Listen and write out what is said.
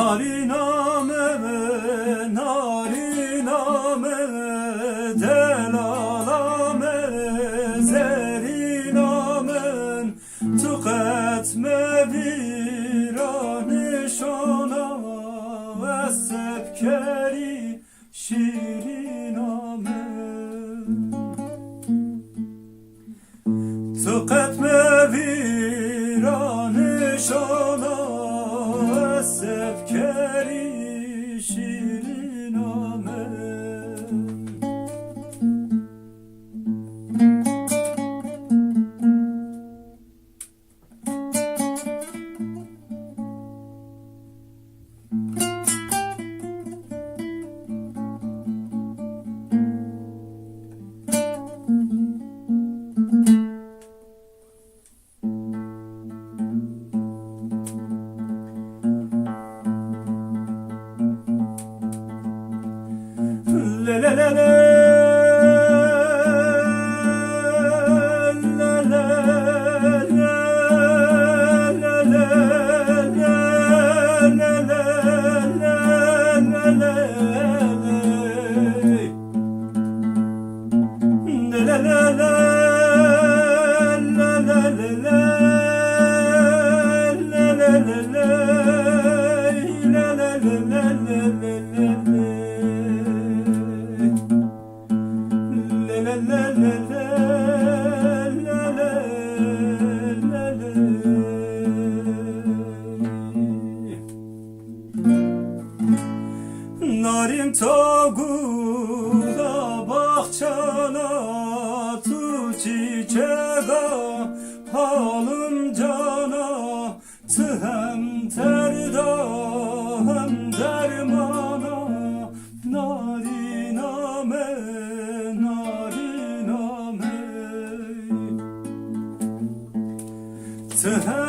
nariname, nariname, delalame, zerinamen, tüketme virane şona, esepkeri şiriname. Tüketme virane şona, esepkeri şiriname. Le le le le narin toguda bahçana, tu çiçeğe halım cana, tı hem terda hem dermana, nariname, nariname, tı hem